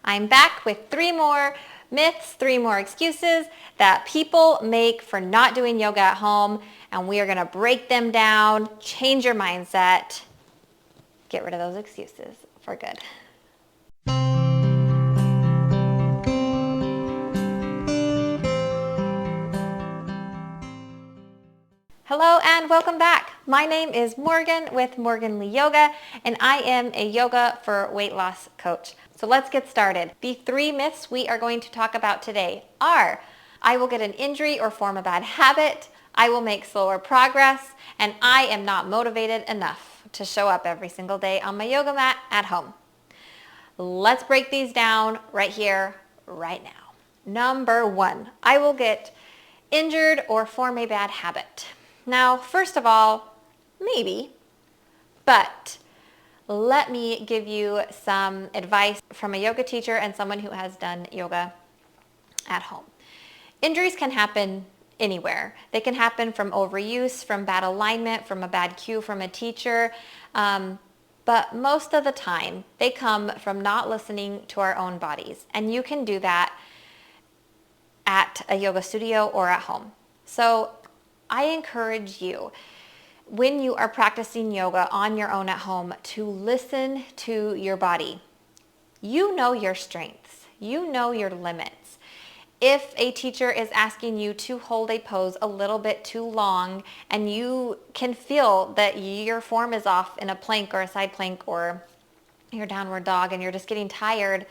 I'm back with 3 more myths, 3 more excuses that people make for not doing yoga at home, and we are going to break them down, change your mindset, get rid of those excuses for good. Hello and welcome back. My name is Morgan with Morganlee Yoga, and I am a yoga for weight loss coach. So let's get started. The 3 myths we are going to talk about today are: I will get an injury or form a bad habit, I will make slower progress, and I am not motivated enough to show up every single day on my yoga mat at home. Let's break these down right here, right now. Number 1, I will get injured or form a bad habit. Now, first of all, maybe, but let me give you some advice from a yoga teacher and someone who has done yoga at home. Injuries can happen anywhere. They can happen from overuse, from bad alignment, from a bad cue from a teacher, but most of the time they come from not listening to our own bodies, and you can do that at a yoga studio or at home. So I encourage you, when you are practicing yoga on your own at home, to listen to your body. You know your strengths. You know your limits. If a teacher is asking you to hold a pose a little bit too long and you can feel that your form is off in a plank or a side plank or your downward dog and you're just getting tired,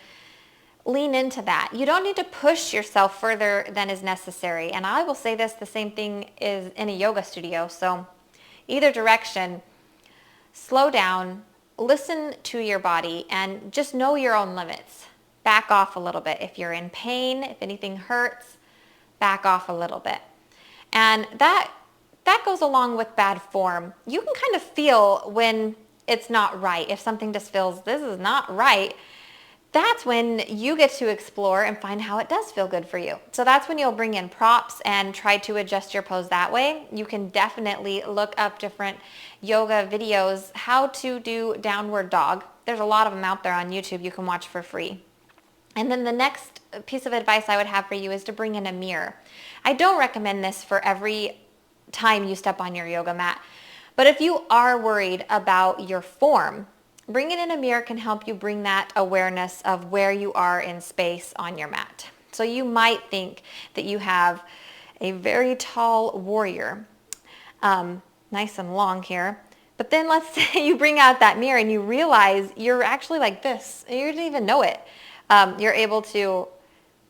lean into that. You don't need to push yourself further than is necessary. And I will say this, the same thing is in a yoga studio. So either direction, slow down, listen to your body, and just know your own limits. Back off a little bit. If you're in pain, if anything hurts, back off a little bit. And that goes along with bad form. You can kind of feel when it's not right. If something just feels, this is not right, that's when you get to explore and find how it does feel good for you. So that's when you'll bring in props and try to adjust your pose that way. You can definitely look up different yoga videos, how to do downward dog. There's a lot of them out there on YouTube you can watch for free. And then the next piece of advice I would have for you is to bring in a mirror. I don't recommend this for every time you step on your yoga mat, but if you are worried about your form, bringing in a mirror can help you bring that awareness of where you are in space on your mat. So you might think that you have a very tall warrior, nice and long here, but then let's say you bring out that mirror and you realize you're actually like this, and you didn't even know it. You're able to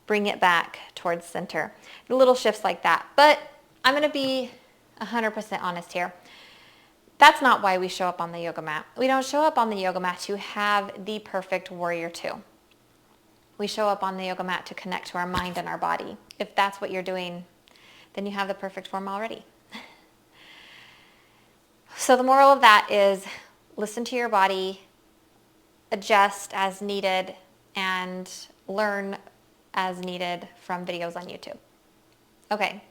bring it back towards center. Little shifts like that. But I'm going to be 100% honest here. That's not why we show up on the yoga mat. We don't show up on the yoga mat to have the perfect warrior two. We show up on the yoga mat to connect to our mind and our body. If that's what you're doing, then you have the perfect form already. So the moral of that is listen to your body, adjust as needed, and learn as needed from videos on YouTube. Okay.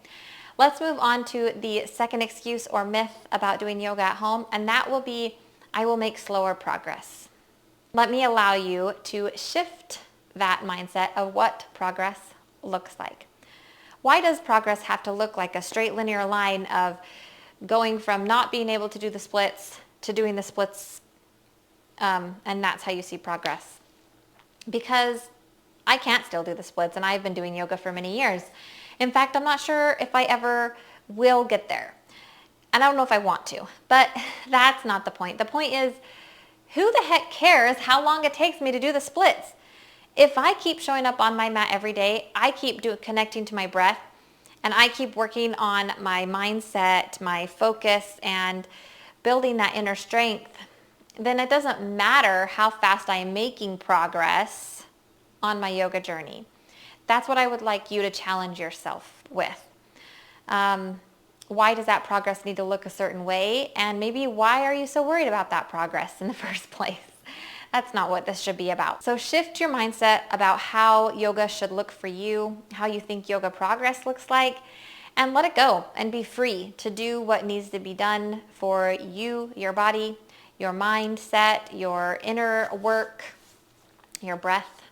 Let's move on to the second excuse or myth about doing yoga at home, and that will be, I will make slower progress. Let me allow you to shift that mindset of what progress looks like. Why does progress have to look like a straight linear line of going from not being able to do the splits to doing the splits, and that's how you see progress? Because I can't still do the splits, and I've been doing yoga for many years. In fact, I'm not sure if I ever will get there. And I don't know if I want to, but that's not the point. The point is, who the heck cares how long it takes me to do the splits? If I keep showing up on my mat every day, I keep connecting to my breath, and I keep working on my mindset, my focus, and building that inner strength, then it doesn't matter how fast I am making progress on my yoga journey. That's what I would like you to challenge yourself with. Why does that progress need to look a certain way? And maybe why are you so worried about that progress in the first place? That's not what this should be about. So shift your mindset about how yoga should look for you, how you think yoga progress looks like, and let it go and be free to do what needs to be done for you, your body, your mindset, your inner work, your breath.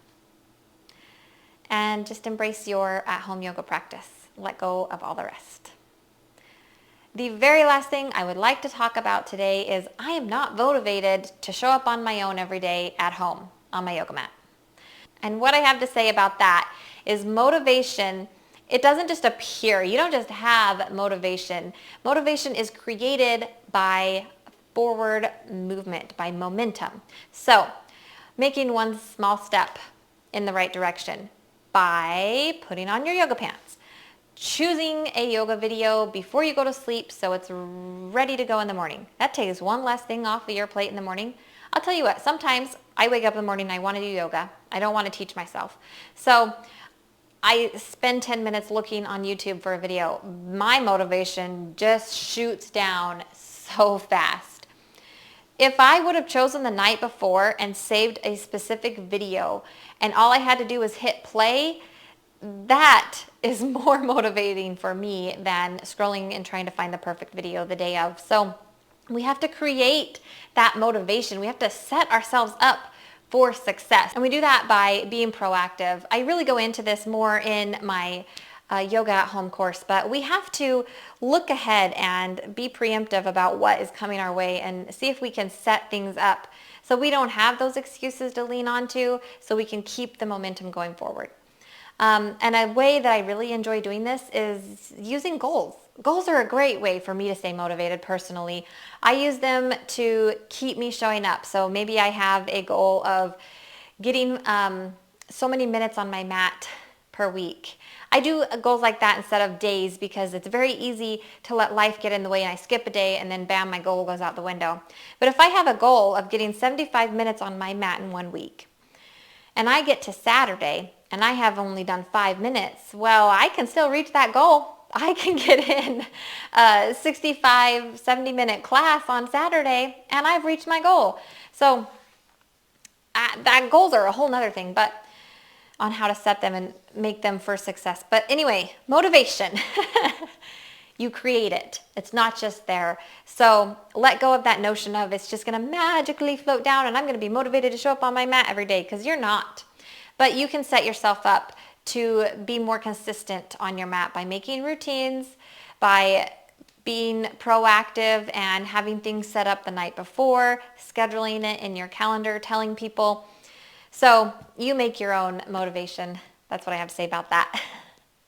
and just embrace your at-home yoga practice. Let go of all the rest. The very last thing I would like to talk about today is I am not motivated to show up on my own every day at home on my yoga mat. And what I have to say about that is motivation, it doesn't just appear. You don't just have motivation. Motivation is created by forward movement, by momentum. So making one small step in the right direction by putting on your yoga pants, choosing a yoga video before you go to sleep so it's ready to go in the morning. That takes one less thing off of your plate in the morning. I'll tell you what, sometimes I wake up in the morning and I want to do yoga. I don't want to teach myself. So I spend 10 minutes looking on YouTube for a video. My motivation just shoots down so fast. If I would have chosen the night before and saved a specific video and all I had to do was hit play, that is more motivating for me than scrolling and trying to find the perfect video the day of. So we have to create that motivation. We have to set ourselves up for success. And we do that by being proactive. I really go into this more in my yoga at home course, but we have to look ahead and be preemptive about what is coming our way and see if we can set things up so we don't have those excuses to lean onto, so we can keep the momentum going forward. And a way that I really enjoy doing this is using goals. Goals are a great way for me to stay motivated personally. I use them to keep me showing up. So maybe I have a goal of getting so many minutes on my mat per week. I do goals like that instead of days because it's very easy to let life get in the way and I skip a day and then bam, my goal goes out the window. But if I have a goal of getting 75 minutes on my mat in 1 week and I get to Saturday and I have only done 5 minutes, well, I can still reach that goal. I can get in a 65, 70-minute class on Saturday and I've reached my goal. So that goals are a whole nother thing, but on how to set them and make them for success. But anyway, motivation. You create it. It's not just there. So let go of that notion of it's just going to magically float down and I'm going to be motivated to show up on my mat every day, because you're not. But you can set yourself up to be more consistent on your mat by making routines, by being proactive and having things set up the night before, scheduling it in your calendar, telling people. So you make your own motivation. That's what I have to say about that.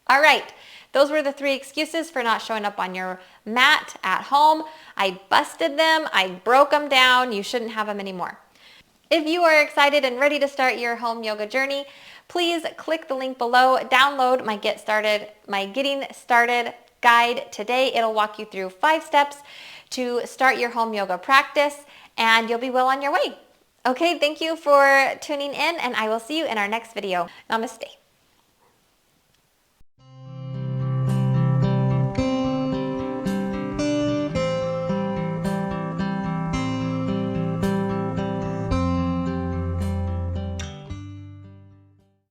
All right. Those were the 3 excuses for not showing up on your mat at home. I busted them. I broke them down. You shouldn't have them anymore. If you are excited and ready to start your home yoga journey, please click the link below. Download my Getting Started guide today. It'll walk you through 5 steps to start your home yoga practice, and you'll be well on your way. Okay, thank you for tuning in, and I will see you in our next video. Namaste.